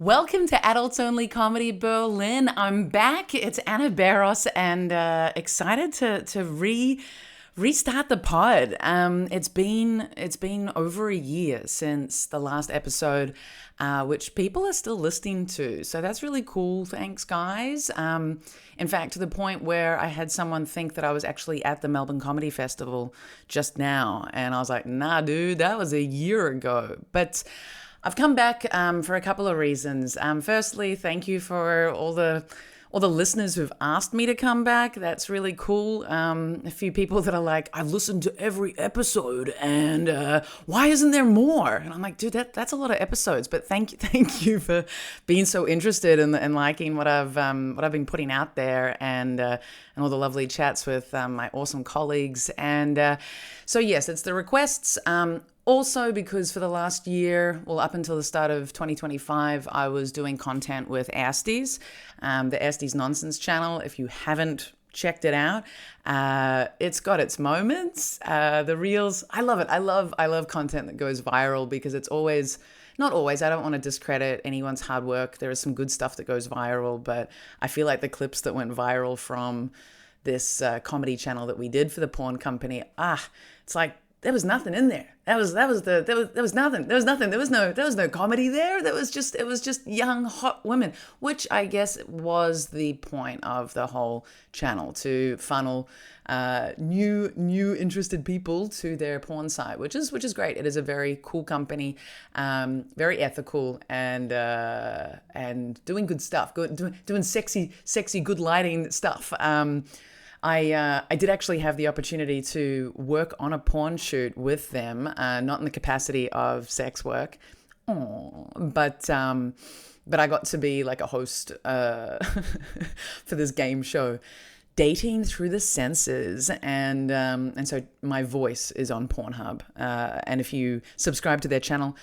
Welcome to Adults Only Comedy Berlin. I'm back. It's Anna Barros and excited to restart the pod. It's been over a year since the last episode, which people are still listening to. So that's really cool. Thanks, guys. In fact, to the point where I had someone think that I was actually at the Melbourne Comedy Festival just now, and I was like, "Nah, dude, that was a year ago." But I've come back for a couple of reasons. Firstly, thank you for all the listeners who've asked me to come back. That's really cool. A few people that are like, I've listened to every episode, and why isn't there more? And I'm like, dude, that's a lot of episodes. But thank you for being so interested and liking what I've been putting out there, and all the lovely chats with my awesome colleagues. And so yes, it's the requests. Also, because for the last year, well, up until the start of 2025, I was doing content with Asties, the Asties Nonsense channel. If you haven't checked it out, it's got its moments. The reels, I love it. I love content that goes viral because it's always, not always, I don't want to discredit anyone's hard work. There is some good stuff that goes viral, but I feel like the clips that went viral from this comedy channel that we did for the porn company, it's like, there was nothing in there. There was nothing. There was no comedy there. It was just young, hot women, which I guess was the point of the whole channel, to funnel new interested people to their porn site, which is great. It is a very cool company, very ethical, and doing good stuff. Doing sexy, good lighting stuff. I did actually have the opportunity to work on a porn shoot with them, not in the capacity of sex work, but I got to be like a host for this game show, Dating Through the Senses, and so my voice is on Pornhub, and if you subscribe to their channel,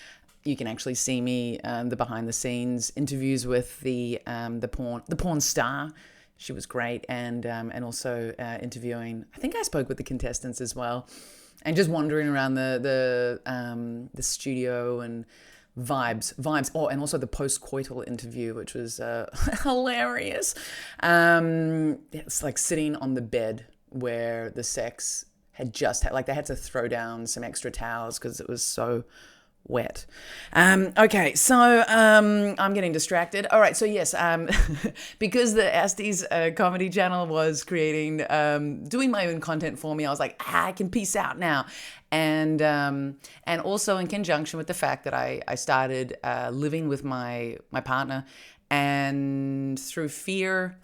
you can actually see me the behind the scenes interviews with the porn star. She was great, and also interviewing. I think I spoke with the contestants as well, and just wandering around the studio and vibes. Oh, and also the post-coital interview, which was hilarious. It's like sitting on the bed where the sex had just had, like they had to throw down some extra towels because it was so wet. Okay, so I'm getting distracted. All right, so yes, because the Asties comedy channel was doing my own content for me, I was like, I can peace out now. And also in conjunction with the fact that I started living with my partner, and through fear,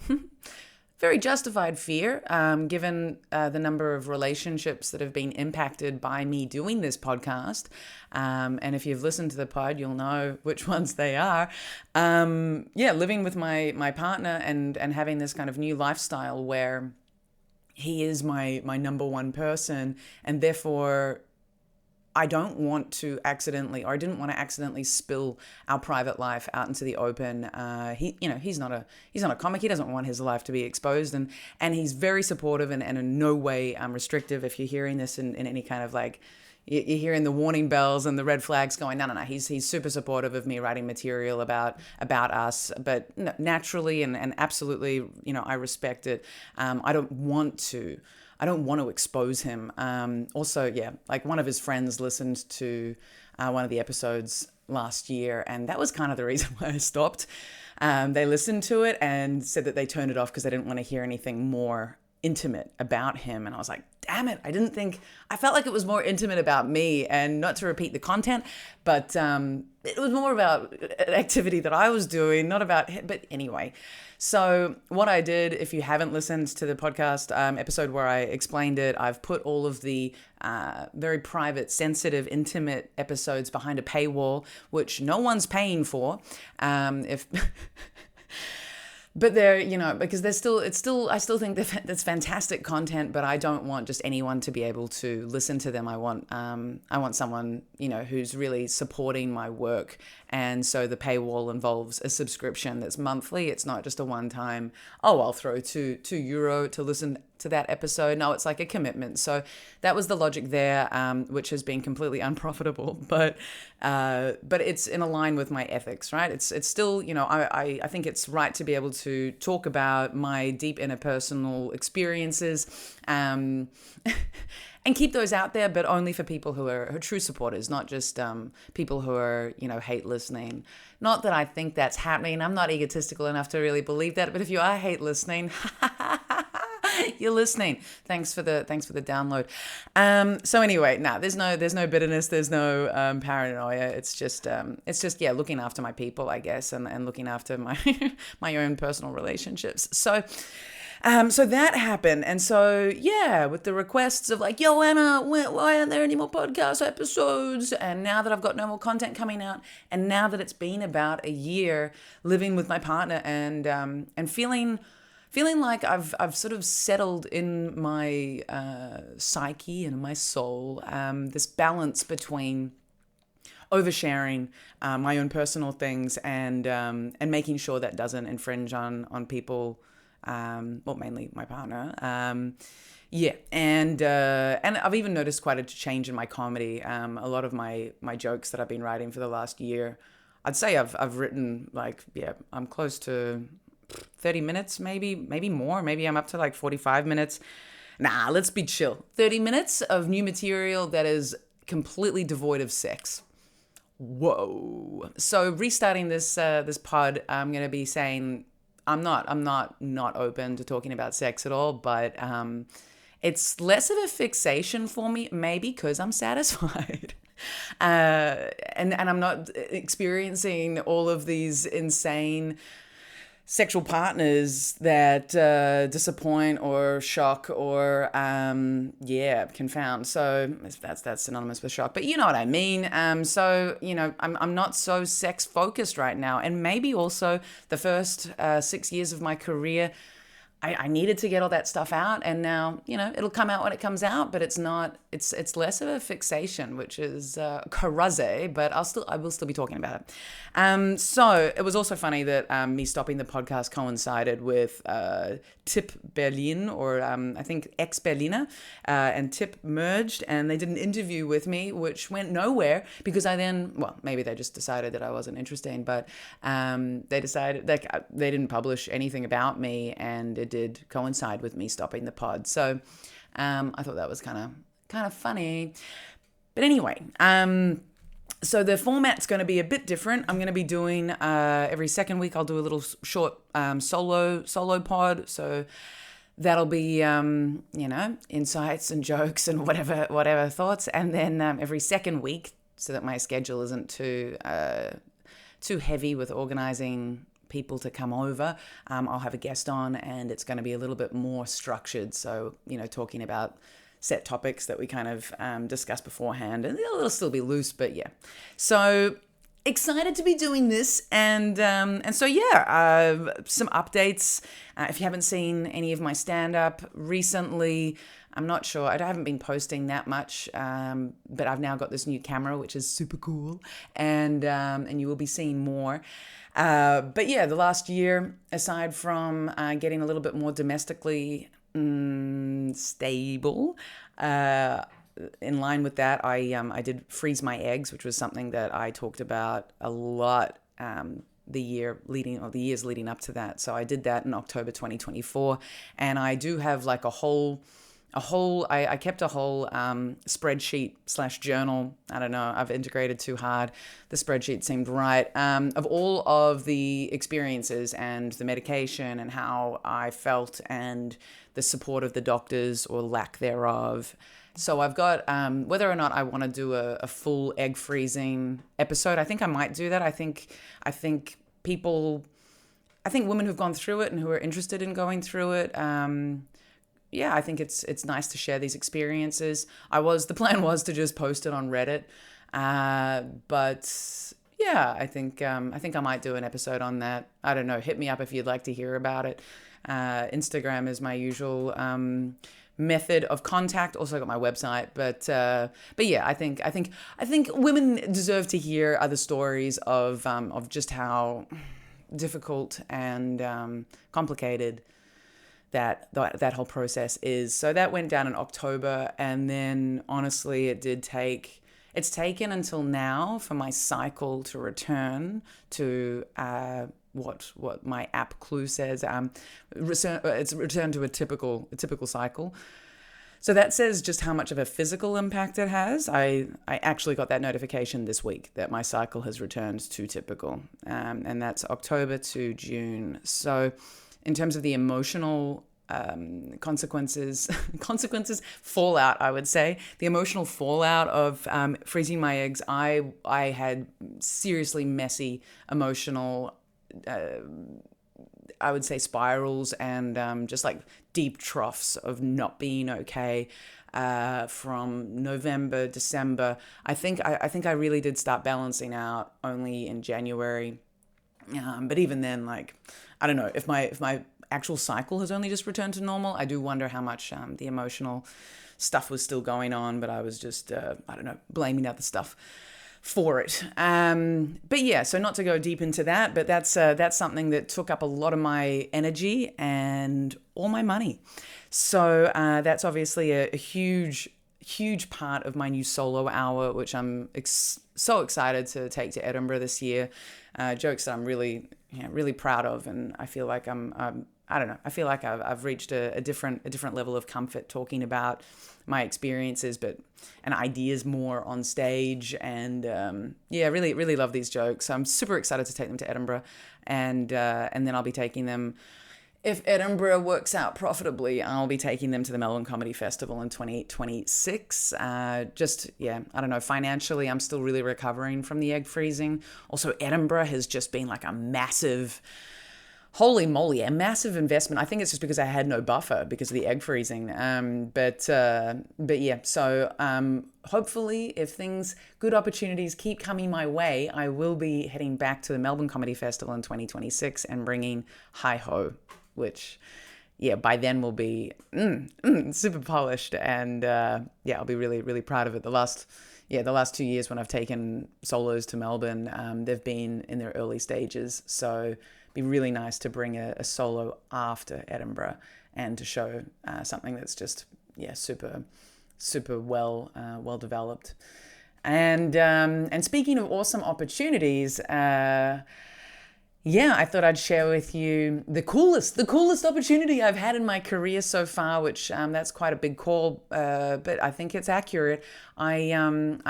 very justified fear, given the number of relationships that have been impacted by me doing this podcast. And if you've listened to the pod, you'll know which ones they are. Living with my partner and having this kind of new lifestyle where he is my number one person, and therefore I didn't want to accidentally spill our private life out into the open. He's not a comic. He doesn't want his life to be exposed, and he's very supportive and in no way restrictive. If you're hearing this in any kind of like, you're hearing the warning bells and the red flags going, no. He's super supportive of me writing material about us, but naturally and absolutely, I respect it. I don't want to expose him. Also, like one of his friends listened to one of the episodes last year, and that was kind of the reason why I stopped. They listened to it and said that they turned it off because they didn't want to hear anything more intimate about him. And I was like, damn it, I felt like it was more intimate about me, and not to repeat the content, but it was more about an activity that I was doing, not about him. But anyway, so what I did, if you haven't listened to the podcast episode where I explained it, I've put all of the very private, sensitive, intimate episodes behind a paywall, which no one's paying for. But they're, because I still think that's fantastic content, but I don't want just anyone to be able to listen to them. I want someone, who's really supporting my work. And so the paywall involves a subscription that's monthly. It's not just a one-time, I'll throw €2 to listen to that episode. No, it's like a commitment. So that was the logic there, which has been completely unprofitable, but it's in line with my ethics, right? It's still, I think it's right to be able to talk about my deep interpersonal experiences, and keep those out there, but only for people who are true supporters, not just people who are, hate listening. Not that I think that's happening. I'm not egotistical enough to really believe that, but if you are hate listening, you're listening. Thanks for the download. So anyway, there's no bitterness, there's no paranoia. It's just looking after my people, I guess, and looking after my my own personal relationships. So that happened. And so, with the requests of like, yo, Anna, why aren't there any more podcast episodes? And now that I've got no more content coming out, and now that it's been about a year living with my partner and feeling like I've sort of settled in my psyche and in my soul, this balance between oversharing my own personal things and making sure that doesn't infringe on people, mainly my partner. And I've even noticed quite a change in my comedy. A lot of my jokes that I've been writing for the last year, I'd say I've written I'm close to 30 minutes, maybe more. Maybe I'm up to like 45 minutes. Let's be chill. 30 minutes of new material that is completely devoid of sex. Whoa. So restarting this pod, I'm going to be saying I'm not open to talking about sex at all, but it's less of a fixation for me, maybe because I'm satisfied. And I'm not experiencing all of these insane sexual partners that disappoint or shock or confound. So that's synonymous with shock, but you know what I mean. So I'm not so sex focused right now, and maybe also the first 6 years of my career, I needed to get all that stuff out, and now it'll come out when it comes out, but it's not. It's less of a fixation, which is karate, but I will still be talking about it. So it was also funny that me stopping the podcast coincided with Tip Berlin, or I think Ex Berliner, and Tip merged, and they did an interview with me, which went nowhere because maybe they just decided that I wasn't interesting, but they decided they didn't publish anything about me, and it did coincide with me stopping the pod. So I thought that was kind of funny. But anyway, so the format's going to be a bit different. I'm going to be doing every second week I'll do a little short solo pod. So that'll be insights and jokes and whatever thoughts, and then every second week, so that my schedule isn't too heavy with organizing people to come over, I'll have a guest on, and it's going to be a little bit more structured. So talking about set topics that we kind of discussed beforehand, and it'll still be loose, but yeah. So excited to be doing this, and so some updates. If you haven't seen any of my stand-up recently, I'm not sure. I haven't been posting that much, but I've now got this new camera, which is super cool, and you will be seeing more. But yeah, the last year, aside from getting a little bit more domestically stable, in line with that, I did freeze my eggs, which was something that I talked about a lot the years leading up to that. So I did that in October 2024, and I do have like I kept a whole spreadsheet / journal. I don't know, I've integrated too hard. The spreadsheet seemed right, of all of the experiences and the medication and how I felt and the support of the doctors or lack thereof. So I've got, whether or not I want to do a full egg freezing episode, I think I might do that. I think women who've gone through it and who are interested in going through it, I think it's nice to share these experiences. The plan was to just post it on Reddit, but yeah, I think I might do an episode on that. I don't know. Hit me up if you'd like to hear about it. Instagram is my usual method of contact. Also got my website, but yeah, I think women deserve to hear other stories of just how difficult and complicated that whole process is. So that went down in October, and then honestly, it's taken until now for my cycle to return to what my app Clue says. It's returned to a typical cycle. So that says just how much of a physical impact it has. I actually got that notification this week that my cycle has returned to typical, and that's October to June. So in terms of the emotional consequences, fallout, I would say, the emotional fallout of freezing my eggs, I had seriously messy emotional I would say spirals and just like deep troughs of not being okay from November, December. I think I really did start balancing out only in January. But even then, like, I don't know if my actual cycle has only just returned to normal. I do wonder how much the emotional stuff was still going on, but I was just I don't know, blaming other stuff for it. But yeah, so not to go deep into that, but that's something that took up a lot of my energy and all my money. So that's obviously a huge part of my new solo hour, which I'm so excited to take to Edinburgh this year. Jokes that I'm really proud of, and I feel like I don't know. I feel like I've reached a different level of comfort talking about my experiences, and ideas more on stage, and really love these jokes. So I'm super excited to take them to Edinburgh, and then I'll be taking them. If Edinburgh works out profitably, I'll be taking them to the Melbourne Comedy Festival in 2026. I don't know. Financially, I'm still really recovering from the egg freezing. Also, Edinburgh has just been like a massive. Holy moly, a massive investment. I think it's just because I had no buffer because of the egg freezing. But yeah, so hopefully if good opportunities keep coming my way, I will be heading back to the Melbourne Comedy Festival in 2026 and bringing Hi Ho, which, yeah, by then will be super polished. And I'll be really, really proud of it. The last 2 years when I've taken solos to Melbourne, they've been in their early stages. So be really nice to bring a solo after Edinburgh and to show something that's just super well developed. And speaking of awesome opportunities, I thought I'd share with you the coolest opportunity I've had in my career so far, which that's quite a big call, but I think it's accurate. I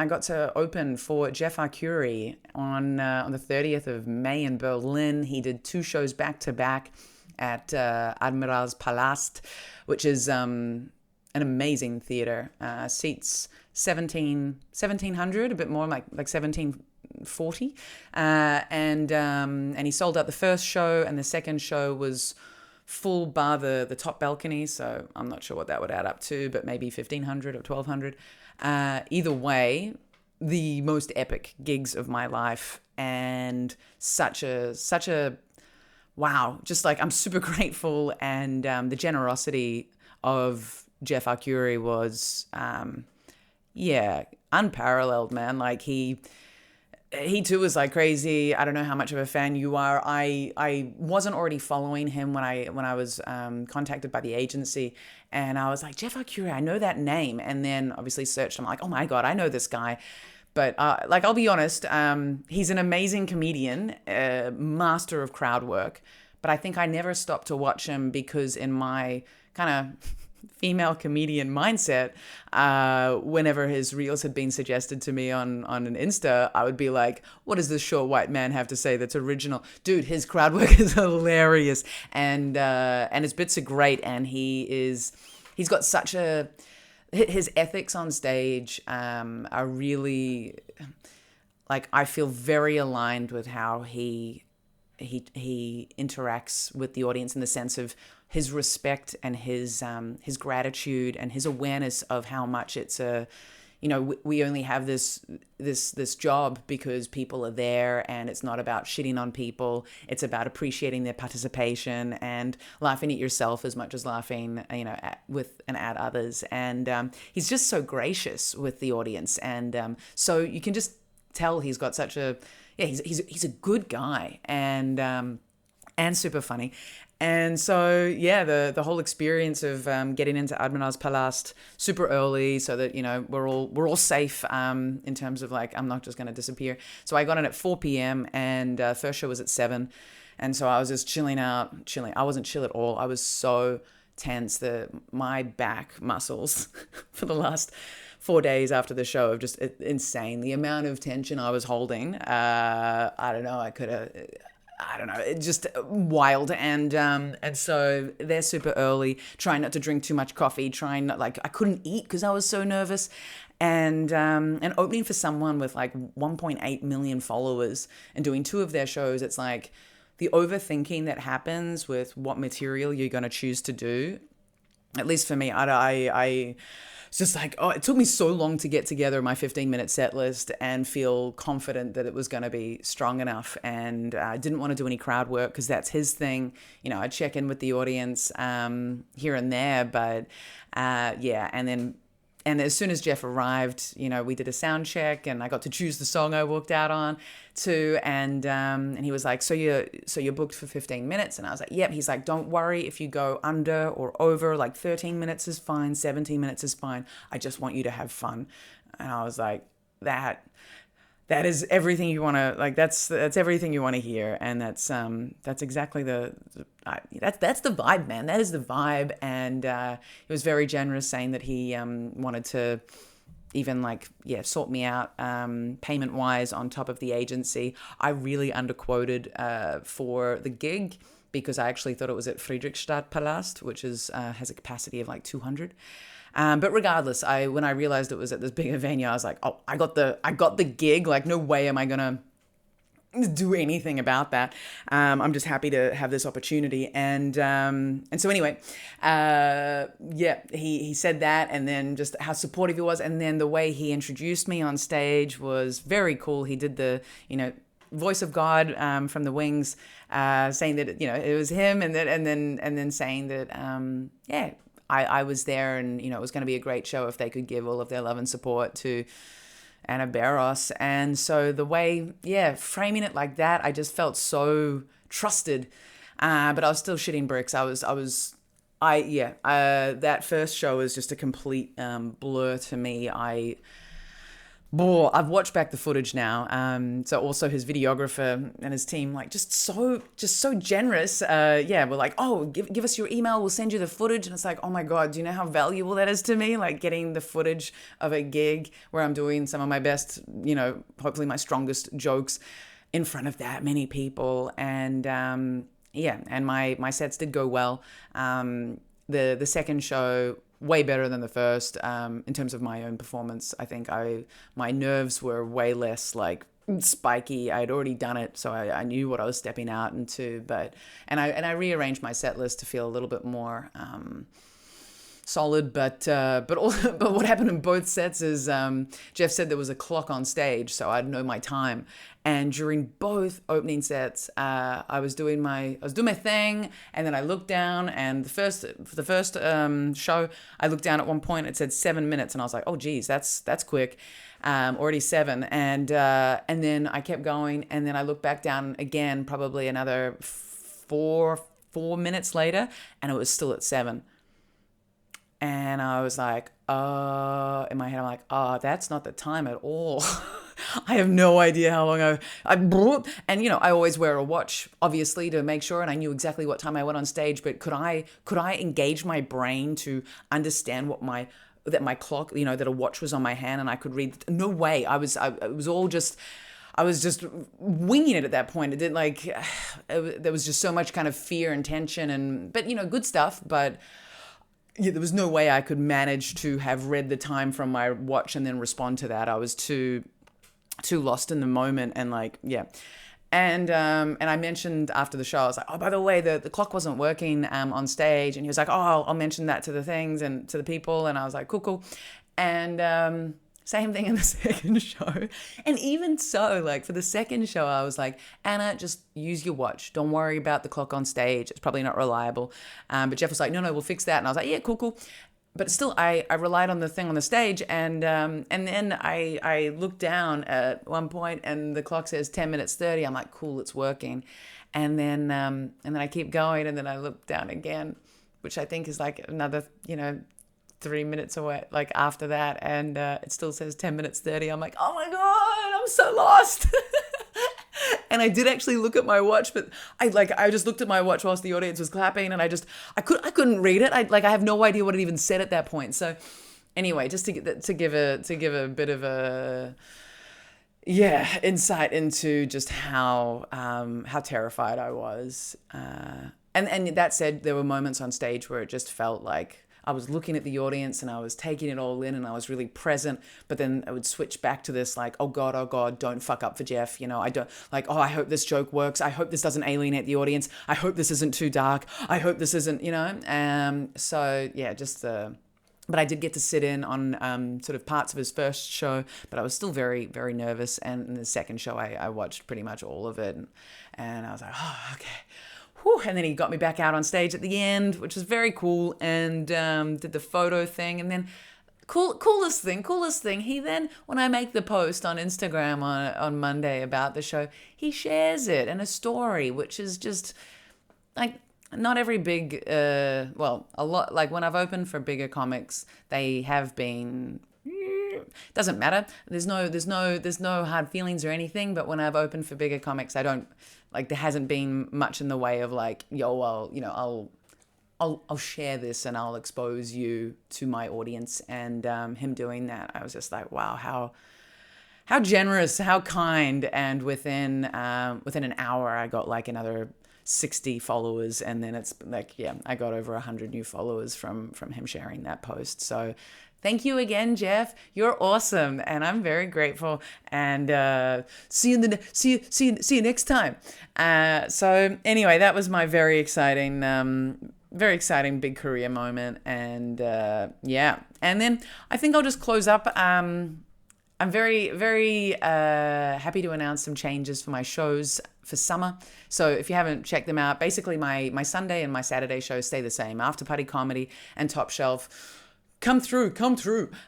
got to open for Jeff Arcuri on the 30th of May in Berlin. He did 2 shows back to back at Admiralspalast, which is an amazing theater. Seats 1,700, a bit more like 1,740, and he sold out the first show, and the second show was full bar the top balcony, so I'm not sure what that would add up to, but maybe 1,500 or 1,200. Either way, the most epic gigs of my life, and such a wow, just like I'm super grateful, and the generosity of Jeff Arcuri was unparalleled, man. Like he too was like crazy. I don't know how much of a fan you are. I wasn't already following him when I was contacted by the agency, and I was like, Jeff Arcuri, I know that name, and then obviously searched. I'm like, oh my god, I know this guy. But I'll be honest, he's an amazing comedian, master of crowd work. But I think I never stopped to watch him because in my kind of female comedian mindset, whenever his reels had been suggested to me on an Insta, I would be like, what does this short white man have to say that's original? Dude, his crowd work is hilarious, and his bits are great, and he's got such his ethics on stage are really, like, I feel very aligned with how he interacts with the audience, in the sense of his respect and his gratitude and his awareness of how much it's we only have this job because people are there, and it's not about shitting on people. It's about appreciating their participation and laughing at yourself as much as laughing, at others. And he's just so gracious with the audience, and so you can just tell he's got such a he's a good guy, and super funny. And so, yeah, the whole experience of getting into Admiral's Palast super early, so that we're all safe in terms of like I'm not just going to disappear. So I got in at 4 p.m. and first show was at 7, and so I was just chilling. I wasn't chill at all. I was so tense that my back muscles for the last 4 days after the show of just insane. The amount of tension I was holding. I don't know. It's just wild. And so they're super early, trying not to drink too much coffee, I couldn't eat because I was so nervous. And opening for someone with like 1.8 million followers and doing 2 of their shows, it's like the overthinking that happens with what material you're going to choose to do. At least for me, I it's just like, it took me so long to get together my 15-minute set list and feel confident that it was going to be strong enough. And I didn't want to do any crowd work because that's his thing. I check in with the audience here and there, but yeah. And as soon as Jeff arrived, we did a sound check and I got to choose the song I walked out on to. And he was like, so you're booked for 15 minutes? And I was like, yep. He's like, don't worry if you go under or over, like 13 minutes is fine, 17 minutes is fine. I just want you to have fun. And I was like, that is everything you want to, like, that's everything you want to hear. And that's exactly that's the vibe, man. That is the vibe. And he was very generous, saying that he wanted to even sort me out payment wise on top of the agency. I really underquoted for the gig because I actually thought it was at Friedrichstadt Palast, which has a capacity of like 200. But regardless, when I realized it was at this bigger venue, I was like, oh, I got the gig. Like, no way am I gonna do anything about that. I'm just happy to have this opportunity. And so anyway, he said that, and then just how supportive he was, and then the way he introduced me on stage was very cool. He did the voice of God from the Wings, saying that it was him, and then saying that I was there, and it was going to be a great show if they could give all of their love and support to Anna Barros. And so the way, framing it like that, I just felt so trusted. But I was still shitting bricks. That first show was just a complete blur to me. I've watched back the footage now. So also his videographer and his team, just so generous. We're like, oh, give us your email. We'll send you the footage. And it's like, oh my God, do you know how valuable that is to me? Like getting the footage of a gig where I'm doing some of my best, hopefully my strongest jokes in front of that many people. And and my sets did go well. The second show, way better than the first in terms of my own performance. I think my nerves were way less spiky. I'd already done it, so I knew what I was stepping out into. And I rearranged my set list to feel a little bit more solid. But what happened in both sets is Jeff said there was a clock on stage, so I'd know my time. And during both opening sets, I was doing my thing, and then I looked down, and for the first show, I looked down at one point, it said 7 minutes, and I was like, oh geez, that's quick, already 7, and then I kept going, and then I looked back down again, probably another 4 minutes later, and it was still at 7. And I was like, in my head, I'm like, that's not the time at all. I have no idea how long and I always wear a watch, obviously, to make sure, and I knew exactly what time I went on stage, but could I engage my brain to understand that my clock, that a watch was on my hand and I could read? No way. I was just winging it at that point. It didn't there was just so much kind of fear and tension but good stuff, but there was no way I could manage to have read the time from my watch and then respond to that. I was too lost in the moment, and And I mentioned after the show, I was like, oh, by the way, the clock wasn't working on stage. And he was like, oh, I'll mention that to the things and to the people. And I was like, cool. And same thing in the second show. And even so, for the second show, I was like, Anna, just use your watch. Don't worry about the clock on stage. It's probably not reliable. But Jeff was like, no, we'll fix that. And I was like, yeah, cool. But still, I relied on the thing on the stage. And then I looked down at one point and the clock says 10 minutes 30. I'm like, cool, it's working. And then I keep going, and then I look down again, which I think is like another, 3 minutes away, like after that, and it still says 10 minutes 30. I'm like, oh my God, I'm so lost. And I did actually look at my watch, but I just looked at my watch whilst the audience was clapping, and I couldn't read it. I have no idea what it even said at that point. So anyway, just to give a bit of a insight into just how terrified I was. And that said, there were moments on stage where it just felt like I was looking at the audience and I was taking it all in and I was really present, but then I would switch back to this like, oh God, don't fuck up for Jeff. I don't I hope this joke works. I hope this doesn't alienate the audience. I hope this isn't too dark. I hope this isn't, but I did get to sit in on sort of parts of his first show, but I was still very, very nervous. And in the second show, I watched pretty much all of it. And I was like, oh, okay. Whew. And then he got me back out on stage at the end, which was very cool, and did the photo thing. And then coolest thing, he then, when I make the post on Instagram on Monday about the show, he shares it in a story, which is just like, not every big, a lot, like when I've opened for bigger comics, they have been, doesn't matter. There's no hard feelings or anything. But when I've opened for bigger comics, I don't, like, there hasn't been much in the way of like, I'll share this and I'll expose you to my audience. And him doing that, I was just like, wow, how generous, how kind. And within an hour, I got like another 60 followers, and then it's like, I got over 100 new followers from him sharing that post. So thank you again, Jeff. You're awesome, and I'm very grateful. And see you next time. So anyway, that was my very exciting big career moment. And and then I think I'll just close up. I'm very, very happy to announce some changes for my shows for summer. So if you haven't checked them out, basically my Sunday and my Saturday shows stay the same. After Party Comedy and Top Shelf, come through.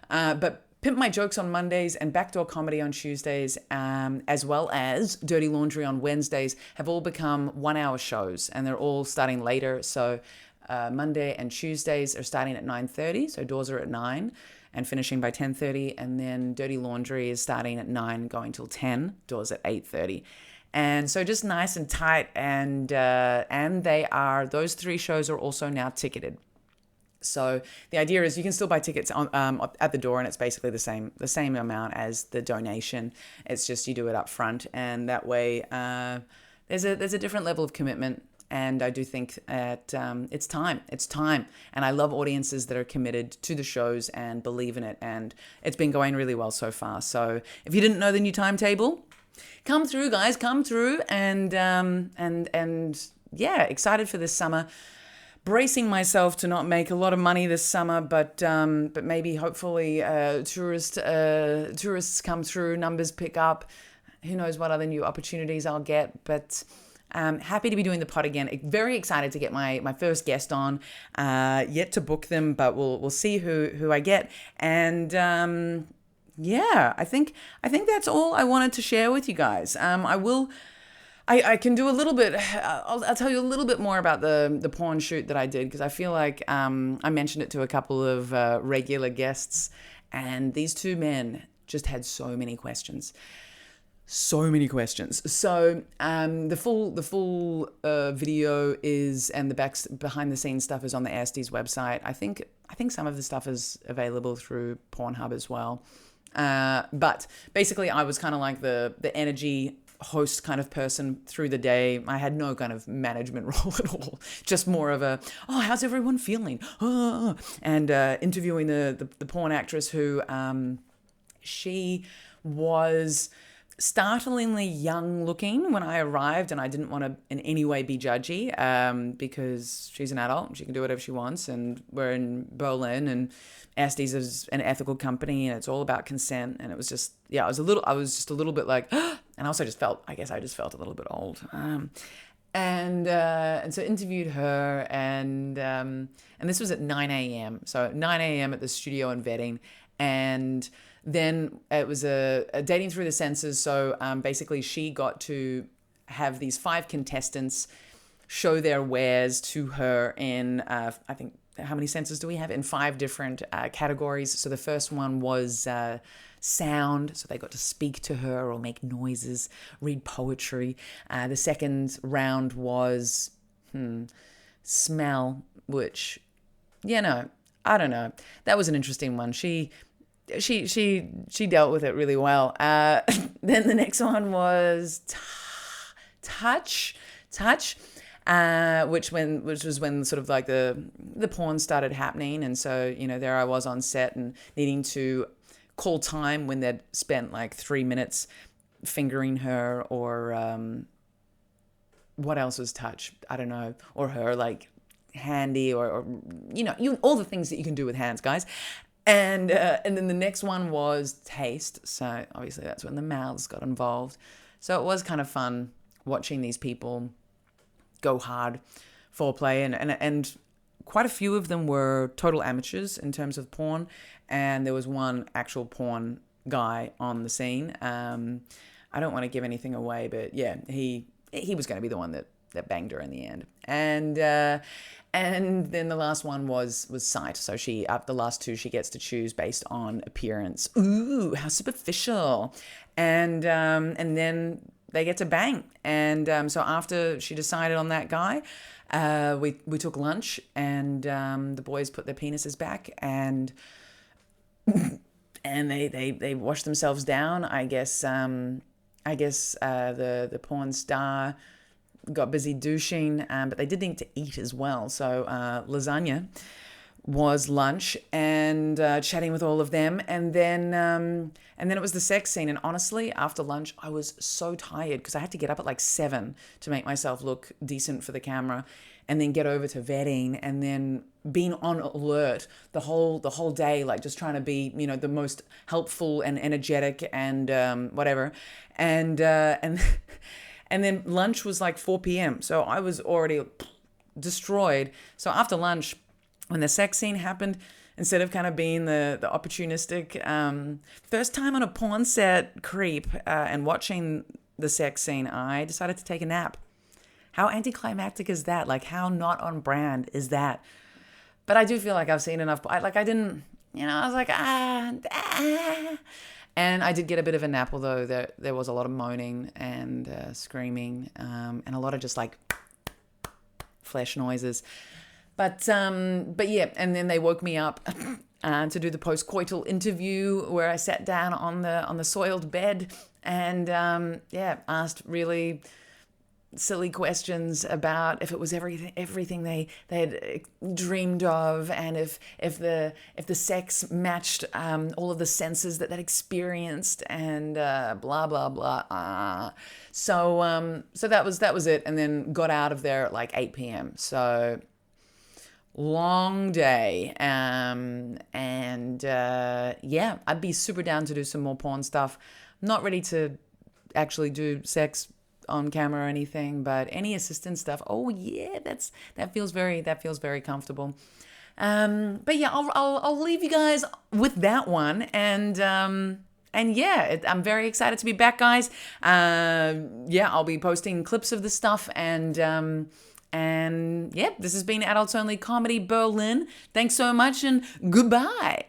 But Pimp My Jokes on Mondays and Backdoor Comedy on Tuesdays, as well as Dirty Laundry on Wednesdays, have all become 1-hour shows, and they're all starting later. So Monday and Tuesdays are starting at 9:30, so doors are at 9. And finishing by 10:30, and then Dirty Laundry is starting at 9, going till 10, doors at 8:30. And so just nice and tight, and those 3 shows are also now ticketed. So the idea is you can still buy tickets at the door, and it's basically the same amount as the donation. It's just you do it up front, and that way there's a different level of commitment. And I do think that it's time. And I love audiences that are committed to the shows and believe in it. And it's been going really well so far. So if you didn't know the new timetable, come through, guys. Come through. And excited for this summer. Bracing myself to not make a lot of money this summer, but maybe hopefully tourists come through, numbers pick up. Who knows what other new opportunities I'll get, but happy to be doing the pod again. Very excited to get my first guest on. Yet to book them, but we'll see who I get. And I think that's all I wanted to share with you guys. I can do a little bit. I'll tell you a little bit more about the porn shoot that I did, because I feel like I mentioned it to a couple of regular guests, and these 2 men just had so many questions. So the full video is, and the behind the scenes stuff is on the ASD's website. I think some of the stuff is available through Pornhub as well. But basically, I was kind of like the energy host kind of person through the day. I had no kind of management role at all. Just more of a, how's everyone feeling? And interviewing the porn actress who she was startlingly young looking when I arrived, and I didn't want to in any way be judgy because she's an adult, she can do whatever she wants, and we're in Berlin, and Estes is an ethical company, and it's all about consent. And it was just, I was just a little bit like, and also just felt, I just felt a little bit old. And so interviewed her, and this was at 9 a.m. So 9 a.m. at the studio in Vetting, and then it was a dating through the senses. So basically she got to have these 5 contestants show their wares to her in, I think, how many senses do we have? In 5 different categories. So the first one was sound. So they got to speak to her or make noises, read poetry. The second round was smell, which, I don't know. That was an interesting one. She dealt with it really well. Then the next one was touch, which was when sort of like the porn started happening, and so there I was on set and needing to call time when they'd spent like 3 minutes fingering her, or what else was touch? I don't know, or her like handy, or all the things that you can do with hands, guys. And then the next one was taste. So obviously that's when the mouths got involved. So it was kind of fun watching these people go hard foreplay, and quite a few of them were total amateurs in terms of porn, and there was one actual porn guy on the scene. I don't want to give anything away, but yeah, he was going to be the one that banged her in the end. And then the last one was sight. So she, the last 2, she gets to choose based on appearance. Ooh, how superficial. And then they get to bang. And so after she decided on that guy, we took lunch, and the boys put their penises back, and they washed themselves down. I guess the porn star got busy douching, but they did need to eat as well. So lasagna was lunch, and chatting with all of them, and then it was the sex scene. And honestly, after lunch, I was so tired because I had to get up at like 7 to make myself look decent for the camera, and then get over to vetting, and then being on alert the whole day, like just trying to be the most helpful and energetic and whatever, and then lunch was like 4 p.m. So I was already destroyed. So after lunch, when the sex scene happened, instead of kind of being the opportunistic first time on a porn set creep and watching the sex scene, I decided to take a nap. How anticlimactic is that? Like, how not on brand is that? But I do feel like I've seen enough. I was like, And I did get a bit of a nap, although there was a lot of moaning and screaming, and a lot of just like flesh noises. But yeah, and then they woke me up to do the post-coital interview, where I sat down on the soiled bed and asked really silly questions about if it was everything they had dreamed of, and if the sex matched all of the senses that they'd experienced, and blah blah blah. So that was it, and then got out of there at like 8 p.m. So long day, and I'd be super down to do some more porn stuff. I'm not ready to actually do sex on camera or anything, but any assistant stuff, oh yeah, that feels very comfortable. But yeah, I'll leave you guys with that one, and yeah, I'm very excited to be back, guys. I'll be posting clips of the stuff, and yeah, this has been Adults Only Comedy Berlin. Thanks so much, and goodbye.